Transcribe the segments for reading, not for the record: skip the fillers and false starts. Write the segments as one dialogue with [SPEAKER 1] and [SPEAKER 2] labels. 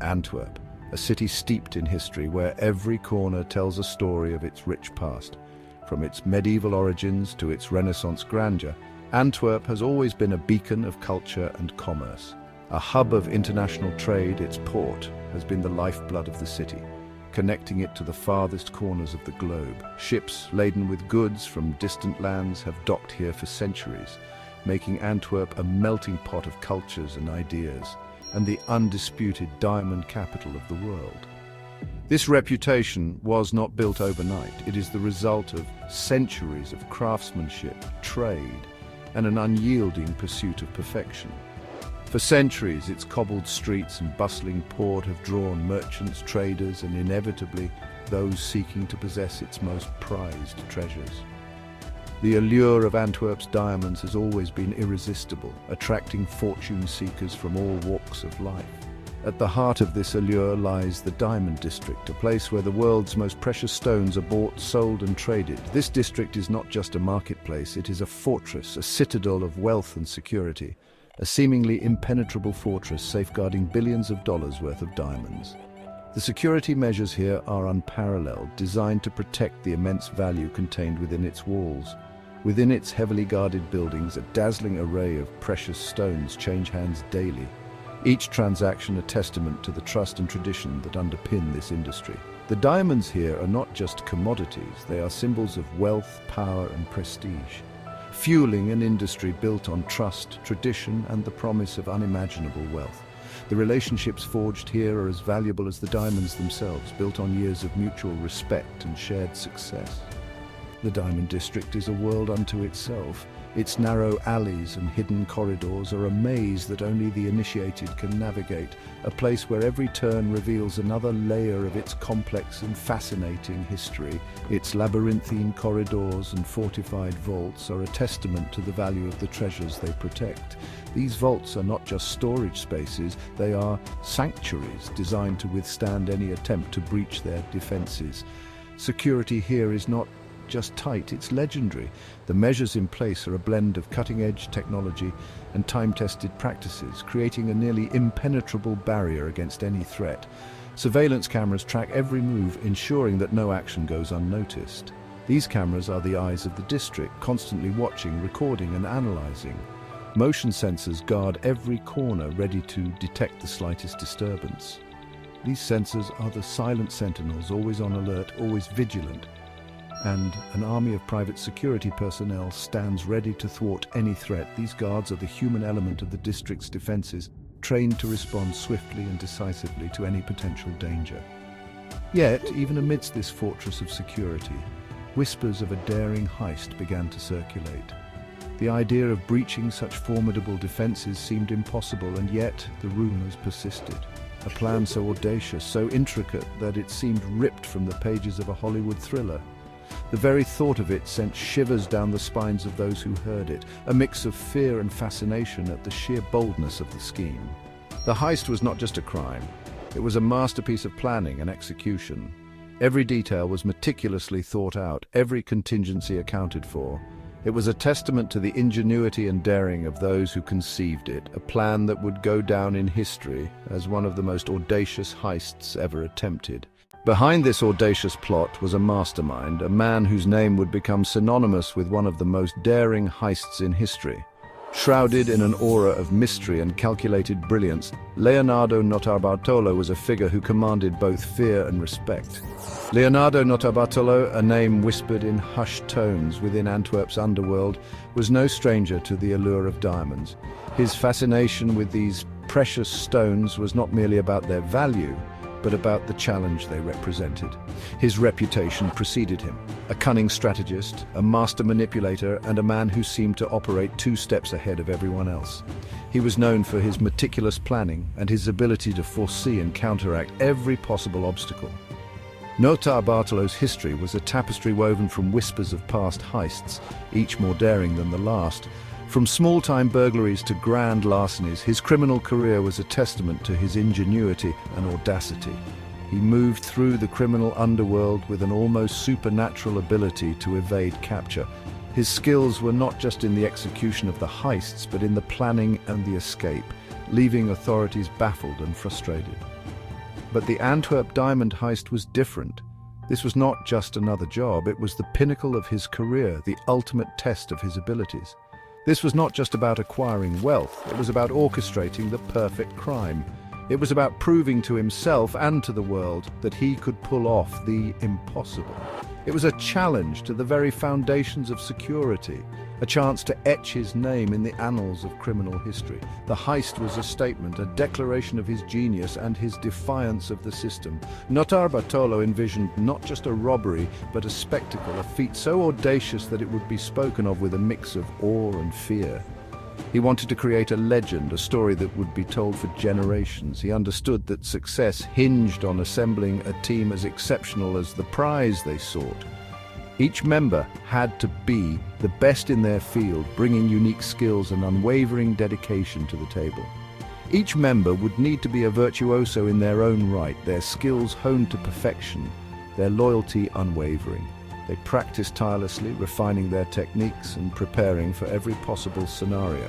[SPEAKER 1] Antwerp, a city steeped in history where every corner tells a story of its rich past. From its medieval origins to its Renaissance grandeur, Antwerp has always been a beacon of culture and commerce. A hub of international trade, its port has been the lifeblood of the city, connecting it to the farthest corners of the globe. Ships laden with goods from distant lands have docked here for centuries, making Antwerp a melting pot of cultures and ideas, and the undisputed diamond capital of the world. This reputation was not built overnight. It is the result of centuries of craftsmanship, trade, and an unyielding pursuit of perfection. For centuries, its cobbled streets and bustling port have drawn merchants, traders, and inevitably those seeking to possess its most prized treasures. The allure of Antwerp's diamonds has always been irresistible, attracting fortune seekers from all walks of life. At the heart of this allure lies the Diamond District, a place where the world's most precious stones are bought, sold, and traded. This district is not just a marketplace, it is a fortress, a citadel of wealth and security, a seemingly impenetrable fortress safeguarding billions of dollars worth of diamonds. The security measures here are unparalleled, designed to protect the immense value contained within its walls. Within its heavily guarded buildings, a dazzling array of precious stones change hands daily, each transaction a testament to the trust and tradition that underpin this industry. The diamonds here are not just commodities, they are symbols of wealth, power, and prestige, fueling an industry built on trust, tradition, and the promise of unimaginable wealth. The relationships forged here are as valuable as the diamonds themselves, built on years of mutual respect and shared success. The Diamond District is a world unto itself. Its narrow alleys and hidden corridors are a maze that only the initiated can navigate, a place where every turn reveals another layer of its complex and fascinating history. Its labyrinthine corridors and fortified vaults are a testament to the value of the treasures they protect. These vaults are not just storage spaces, they are sanctuaries designed to withstand any attempt to breach their defenses. Security here is not just tight, it's legendary. The measures in place are a blend of cutting-edge technology and time-tested practices, creating a nearly impenetrable barrier against any threat. Surveillance cameras track every move, ensuring that no action goes unnoticed. These cameras are the eyes of the district, constantly watching, recording, and analyzing. Motion sensors guard every corner, ready to detect the slightest disturbance. These sensors are the silent sentinels, always on alert, always vigilant, and an army of private security personnel stands ready to thwart any threat. These guards are the human element of the district's defenses, trained to respond swiftly and decisively to any potential danger. Yet, even amidst this fortress of security, whispers of a daring heist began to circulate. The idea of breaching such formidable defenses seemed impossible, and yet the rumors persisted. A plan so audacious, so intricate, that it seemed ripped from the pages of a Hollywood thriller. The very thought of it sent shivers down the spines of those who heard it, a mix of fear and fascination at the sheer boldness of the scheme. The heist was not just a crime. It was a masterpiece of planning and execution. Every detail was meticulously thought out, every contingency accounted for. It was a testament to the ingenuity and daring of those who conceived it, a plan that would go down in history as one of the most audacious heists ever attempted. Behind this audacious plot was a mastermind, a man whose name would become synonymous with one of the most daring heists in history. Shrouded in an aura of mystery and calculated brilliance, Leonardo Notarbartolo was a figure who commanded both fear and respect. Leonardo Notarbartolo, a name whispered in hushed tones within Antwerp's underworld, was no stranger to the allure of diamonds. His fascination with these precious stones was not merely about their value, but about the challenge they represented. His reputation preceded him: a cunning strategist, a master manipulator, and a man who seemed to operate 2 steps ahead of everyone else. He was known for his meticulous planning and his ability to foresee and counteract every possible obstacle. Notarbartolo's history was a tapestry woven from whispers of past heists, each more daring than the last. From small-time burglaries to grand larcenies, his criminal career was a testament to his ingenuity and audacity. He moved through the criminal underworld with an almost supernatural ability to evade capture. His skills were not just in the execution of the heists, but in the planning and the escape, leaving authorities baffled and frustrated. But the Antwerp diamond heist was different. This was not just another job, it was the pinnacle of his career, the ultimate test of his abilities. This was not just about acquiring wealth, it was about orchestrating the perfect crime. It was about proving to himself and to the world that he could pull off the impossible. It was a challenge to the very foundations of security, a chance to etch his name in the annals of criminal history. The heist was a statement, a declaration of his genius and his defiance of the system. Notarbartolo envisioned not just a robbery, but a spectacle, a feat so audacious that it would be spoken of with a mix of awe and fear. He wanted to create a legend, a story that would be told for generations. He understood that success hinged on assembling a team as exceptional as the prize they sought. Each member had to be the best in their field, bringing unique skills and unwavering dedication to the table. Each member would need to be a virtuoso in their own right, their skills honed to perfection, their loyalty unwavering. They practiced tirelessly, refining their techniques and preparing for every possible scenario.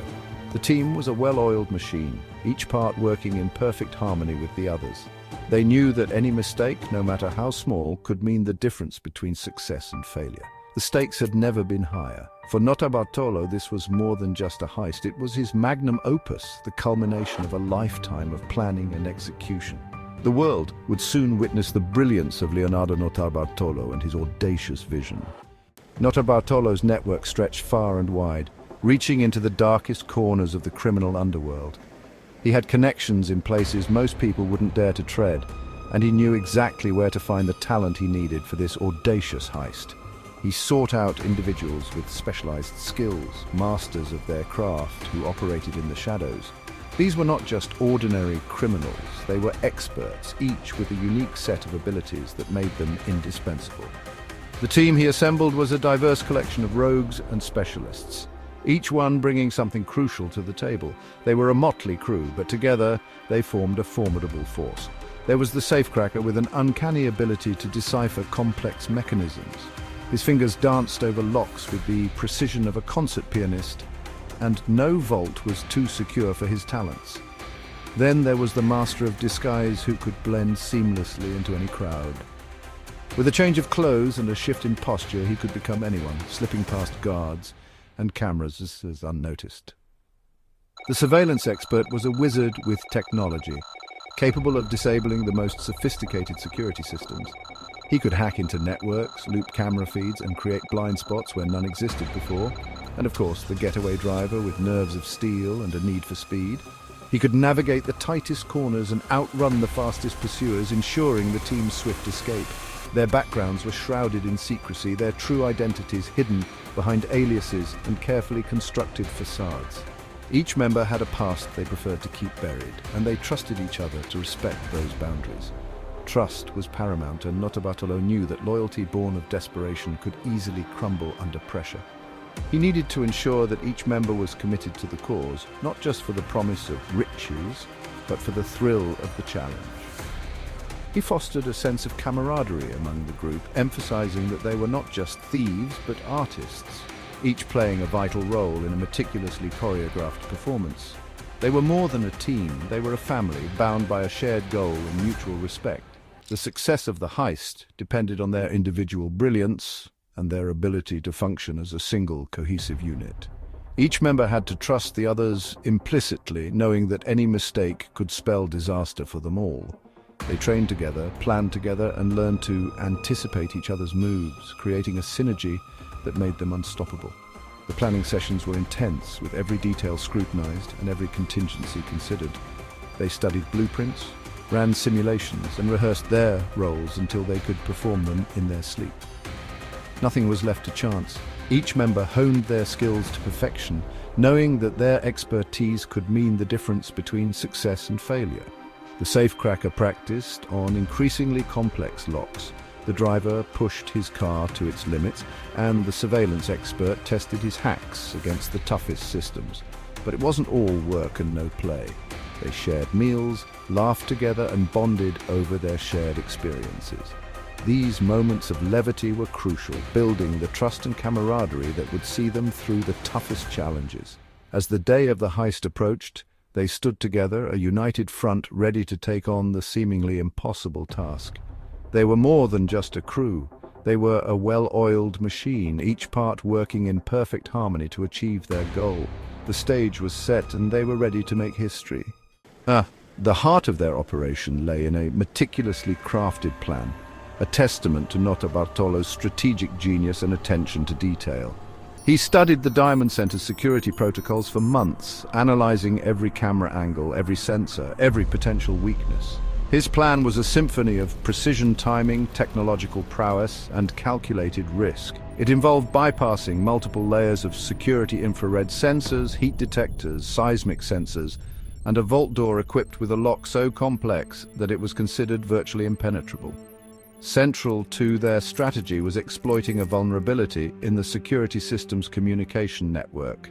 [SPEAKER 1] The team was a well-oiled machine, each part working in perfect harmony with the others. They knew that any mistake, no matter how small, could mean the difference between success and failure. The stakes had never been higher. For Notarbartolo, this was more than just a heist. It was his magnum opus, the culmination of a lifetime of planning and execution. The world would soon witness the brilliance of Leonardo Notarbartolo and his audacious vision. Notarbartolo's network stretched far and wide, reaching into the darkest corners of the criminal underworld. He had connections in places most people wouldn't dare to tread, and he knew exactly where to find the talent he needed for this audacious heist. He sought out individuals with specialized skills, masters of their craft who operated in the shadows. These were not just ordinary criminals, they were experts, each with a unique set of abilities that made them indispensable. The team he assembled was a diverse collection of rogues and specialists, each one bringing something crucial to the table. They were a motley crew, but together they formed a formidable force. There was the safecracker with an uncanny ability to decipher complex mechanisms. His fingers danced over locks with the precision of a concert pianist, and no vault was too secure for his talents. Then there was the master of disguise who could blend seamlessly into any crowd. With a change of clothes and a shift in posture, he could become anyone, slipping past guards and cameras as unnoticed. The surveillance expert was a wizard with technology, capable of disabling the most sophisticated security systems. He could hack into networks, loop camera feeds, and create blind spots where none existed before. And of course, the getaway driver with nerves of steel and a need for speed. He could navigate the tightest corners and outrun the fastest pursuers, ensuring the team's swift escape. Their backgrounds were shrouded in secrecy, their true identities hidden behind aliases and carefully constructed facades. Each member had a past they preferred to keep buried, and they trusted each other to respect those boundaries. Trust was paramount, and Notarbartolo knew that loyalty born of desperation could easily crumble under pressure. He needed to ensure that each member was committed to the cause, not just for the promise of riches, but for the thrill of the challenge. He fostered a sense of camaraderie among the group, emphasizing that they were not just thieves, but artists, each playing a vital role in a meticulously choreographed performance. They were more than a team, they were a family, bound by a shared goal and mutual respect. The success of the heist depended on their individual brilliance and their ability to function as a single, cohesive unit. Each member had to trust the others implicitly, knowing that any mistake could spell disaster for them all. They trained together, planned together, and learned to anticipate each other's moves, creating a synergy that made them unstoppable. The planning sessions were intense, with every detail scrutinized and every contingency considered. They studied blueprints, ran simulations, and rehearsed their roles until they could perform them in their sleep. Nothing was left to chance. Each member honed their skills to perfection, knowing that their expertise could mean the difference between success and failure. The safecracker practiced on increasingly complex locks. The driver pushed his car to its limits, and the surveillance expert tested his hacks against the toughest systems. But it wasn't all work and no play. They shared meals, laughed together, and bonded over their shared experiences. These moments of levity were crucial, building the trust and camaraderie that would see them through the toughest challenges. As the day of the heist approached, They stood together, a united front ready to take on the seemingly impossible task. They were more than just a crew. They were a well-oiled machine, each part working in perfect harmony to achieve their goal. The stage was set and they were ready to make history. The heart of their operation lay in a meticulously crafted plan, a testament to Nota Bartolo's strategic genius and attention to detail. He studied the Diamond Center's security protocols for months, analyzing every camera angle, every sensor, every potential weakness. His plan was a symphony of precision timing, technological prowess, and calculated risk. It involved bypassing multiple layers of security infrared sensors, heat detectors, seismic sensors, and a vault door equipped with a lock so complex that it was considered virtually impenetrable. Central to their strategy was exploiting a vulnerability in the security system's communication network.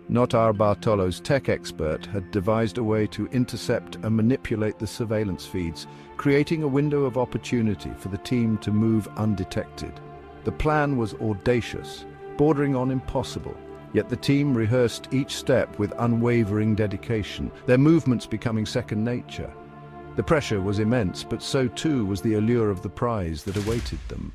[SPEAKER 1] Nota Bartolo's tech expert had devised a way to intercept and manipulate the surveillance feeds, creating a window of opportunity for the team to move undetected. The plan was audacious, bordering on impossible, yet the team rehearsed each step with unwavering dedication, their movements becoming second nature. The pressure was immense, but so too was the allure of the prize that awaited them.